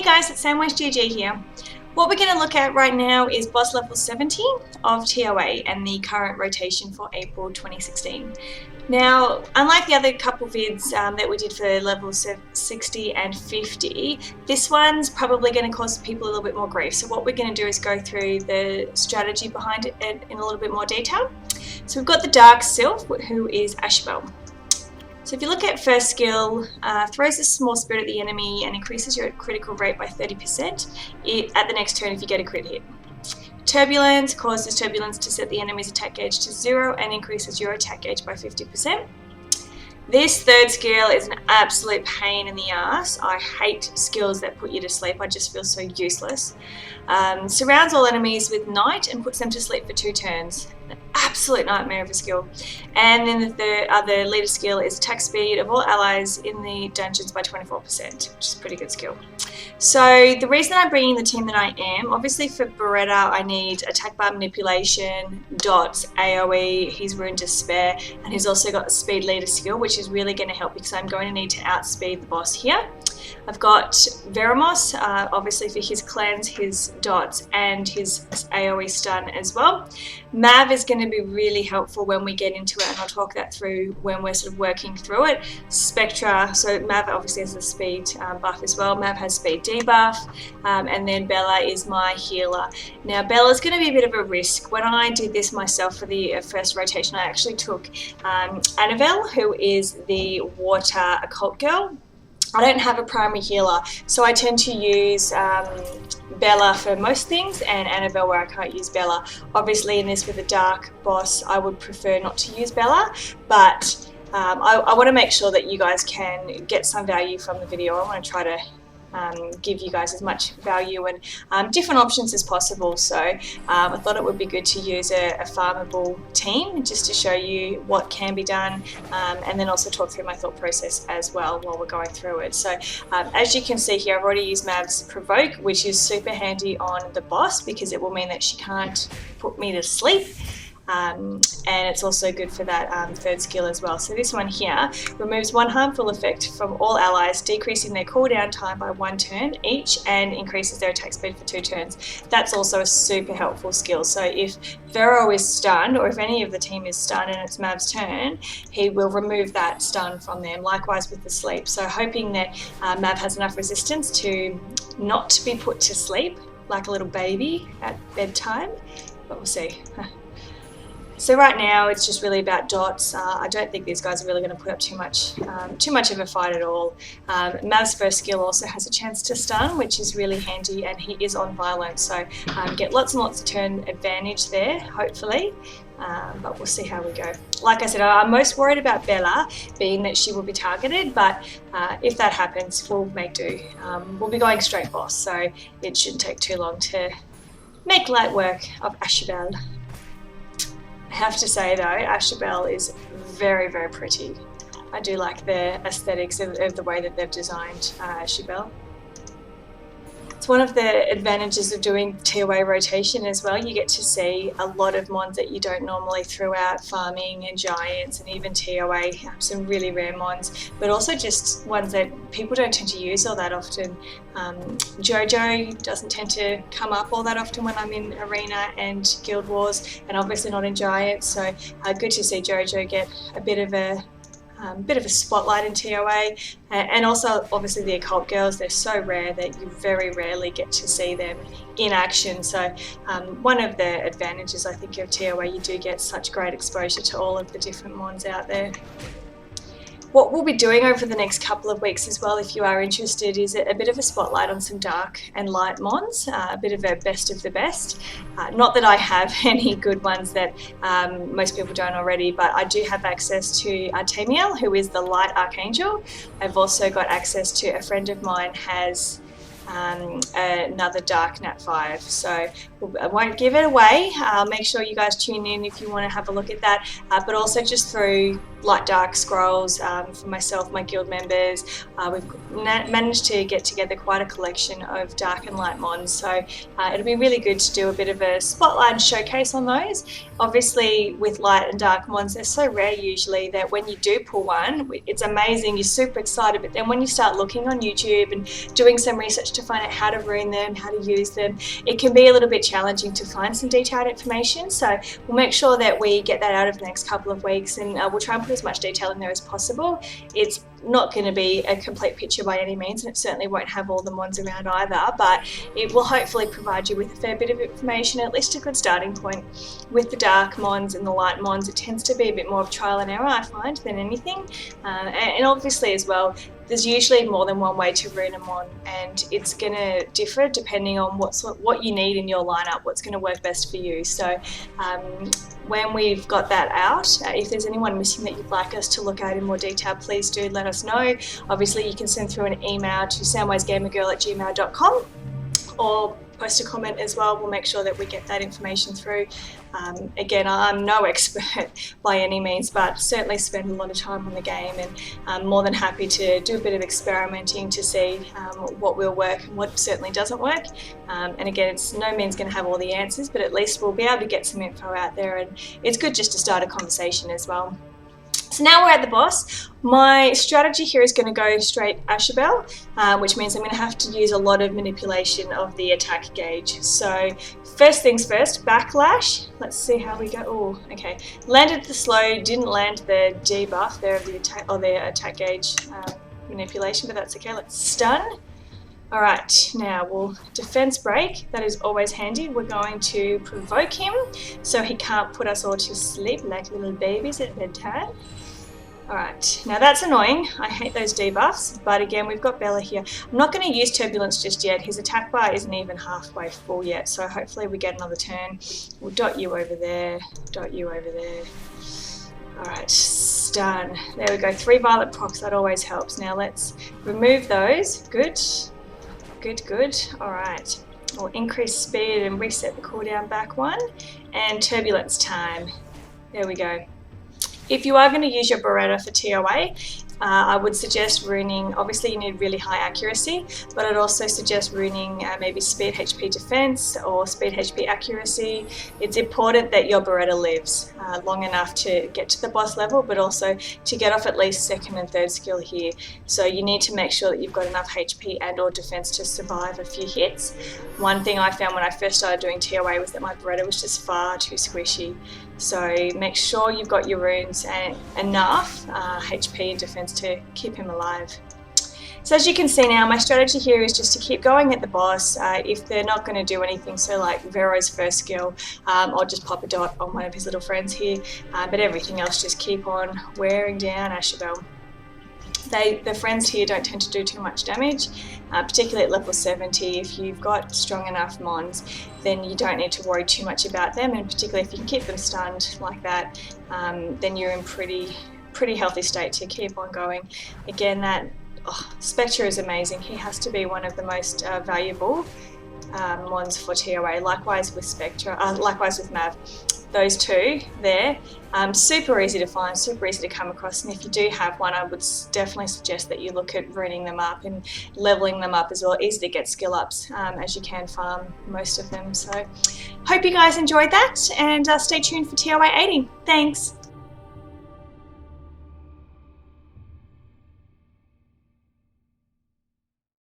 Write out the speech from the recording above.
Hey guys, it's Samwise GG here. What we're going to look at right now is boss level 70 of TOA and the current rotation for April 2016. Now, unlike the other couple vids that we did for levels 60 and 50, this one's probably going to cause people a little bit more grief. So what we're going to do is go through the strategy behind it in a little bit more detail. So we've got the Dark Sylph, who is Aschubel. So if you look at first skill, throws a small spirit at the enemy and increases your critical rate by 30% at the next turn if you get a crit hit. Turbulence causes turbulence to set the enemy's attack gauge to 0 and increases your attack gauge by 50%. This third skill is an absolute pain in the ass. I hate skills that put you to sleep. I just feel so useless. Surrounds all enemies with night and puts them to sleep for 2 turns. An absolute nightmare of a skill. And then the other leader skill is attack speed of all allies in the dungeons by 24%, which is a pretty good skill. So the reason I'm bringing the team that I am, obviously for Beretta I need attack bar manipulation, dots, AoE, he's Rune Despair, and he's also got the speed leader skill, which is really going to help because I'm going to need to outspeed the boss here. I've got Veramos, obviously for his cleanse, his dots, and his AoE stun as well. Mav is going to be really helpful when we get into it, and I'll talk that through when we're sort of working through it. Spectra, so Mav obviously has the speed buff as well. Mav has speed debuff, and then Bella is my healer. Now Bella's going to be a bit of a risk. When I did this myself for the first rotation, I actually took Annabelle, who is the water occult girl. I don't have a primary healer, so I tend to use Bella for most things and Annabelle where I can't use Bella. Obviously in this with a dark boss, I would prefer not to use Bella, but I want to make sure that you guys can get some value from the video. I want to try to give you guys as much value and different options as possible. So I thought it would be good to use a farmable team just to show you what can be done, and then also talk through my thought process as well while we're going through it. So as you can see here, I've already used Mav's Provoke, which is super handy on the boss because it will mean that she can't put me to sleep. And it's also good for that third skill as well. So this one here removes 1 harmful effect from all allies, decreasing their cooldown time by 1 turn each and increases their attack speed for 2 turns. That's also a super helpful skill. So if Vero is stunned, or if any of the team is stunned and it's Mav's turn, he will remove that stun from them. Likewise with the sleep. So hoping that Mav has enough resistance to not be put to sleep like a little baby at bedtime, but we'll see. So right now it's just really about dots. I don't think these guys are really going to put up too much of a fight at all. Mav's first skill also has a chance to stun, which is really handy, and he is on violence, so get lots and lots of turn advantage there, hopefully. But we'll see how we go. Like I said, I'm most worried about Bella, being that she will be targeted, but if that happens, we'll make do. We'll be going straight boss, so it shouldn't take too long to make light work of Aschubel. I have to say though, Aschubel is very, very pretty. I do like the aesthetics of the way that they've designed Aschubel. It's one of the advantages of doing TOA rotation as well. You get to see a lot of mons that you don't normally throughout farming and giants and even TOA, some really rare mons, but also just ones that people don't tend to use all that often. Jojo doesn't tend to come up all that often when I'm in Arena and Guild Wars, and obviously not in Giants, so good to see Jojo get a bit of a spotlight in TOA, and also obviously the occult girls. They're so rare that you very rarely get to see them in action. So one of the advantages I think of TOA, you do get such great exposure to all of the different mons out there. What we'll be doing over the next couple of weeks as well, if you are interested, is a bit of a spotlight on some dark and light mons, a bit of a best of the best. Not that I have any good ones that most people don't already, but I do have access to Artemiel, who is the light archangel. I've also got access to, a friend of mine has another dark Nat 5, so I won't give it away. Make sure you guys tune in if you want to have a look at that, but also just through light dark scrolls for myself, my guild members. We've managed to get together quite a collection of dark and light mons, so it'll be really good to do a bit of a spotlight and showcase on those. Obviously with light and dark mons, they're so rare usually that when you do pull one, it's amazing, you're super excited, but then when you start looking on YouTube and doing some research to find out how to rune them, how to use them, it can be a little bit challenging to find some detailed information. So we'll make sure that we get that out over the next couple of weeks, and we'll try and put as much detail in there as possible. It's not going to be a complete picture by any means, and it certainly won't have all the mons around either, but it will hopefully provide you with a fair bit of information, at least a good starting point. With the dark mons and the light mons, it tends to be a bit more of trial and error, I find, than anything, and obviously as well, there's usually more than one way to rune a mon, and it's going to differ depending on what you need in your lineup, what's going to work best for you. So when we've got that out, if there's anyone missing that you'd like us to look at in more detail, please do let us know. Obviously you can send through an email to soundwaysgamergirl@gmail.com or post a comment as well. We'll make sure that we get that information through. Again, I'm no expert by any means, but certainly spend a lot of time on the game, and I'm more than happy to do a bit of experimenting to see what will work and what certainly doesn't work. And again, it's no means going to have all the answers, but at least we'll be able to get some info out there, and it's good just to start a conversation as well. So now we're at the boss. My strategy here is going to go straight Aschubel, which means I'm going to have to use a lot of manipulation of the attack gauge. So first things first, backlash. Let's see how we go. Oh, okay. Landed the slow, didn't land the debuff there of the attack, or the attack gauge manipulation, but that's okay. Let's stun. All right, now we'll defense break. That is always handy. We're going to provoke him so he can't put us all to sleep like little babies at bedtime. Alright, now that's annoying. I hate those debuffs, but again, we've got Bella here. I'm not going to use Turbulence just yet. His attack bar isn't even halfway full yet, so hopefully we get another turn. We'll dot you over there, dot you over there. Alright, stun. There we go, 3 violet procs, that always helps. Now let's remove those. Good, good, good. Alright, we'll increase speed and reset the cooldown back 1. And Turbulence time. There we go. If you are going to use your Beretta for TOA, I would suggest runing, obviously you need really high accuracy, but I'd also suggest runing maybe speed HP defense or speed HP accuracy. It's important that your Beretta lives long enough to get to the boss level, but also to get off at least 2nd and 3rd skill here. So you need to make sure that you've got enough HP and or defense to survive a few hits. One thing I found when I first started doing TOA was that my Beretta was just far too squishy. So make sure you've got your runes and enough HP and defense to keep him alive. So as you can see now, my strategy here is just to keep going at the boss. If they're not going to do anything, so like Vero's first skill, I'll just pop a dot on one of his little friends here, but everything else just keep on wearing down Aschubel. The friends here don't tend to do too much damage, particularly at level 70. If you've got strong enough mons, then you don't need to worry too much about them, and particularly if you can keep them stunned like that, then you're in pretty healthy state to keep on going. Again, that Spectre is amazing. He has to be one of the most valuable mons for TOA. Likewise with Spectre, likewise with Mav. Those two there, super easy to find, super easy to come across, and if you do have one, I would definitely suggest that you look at ruining them up and leveling them up as well. Easy to get skill ups as you can farm most of them. So hope you guys enjoyed that, and stay tuned for TOA 80. Thanks.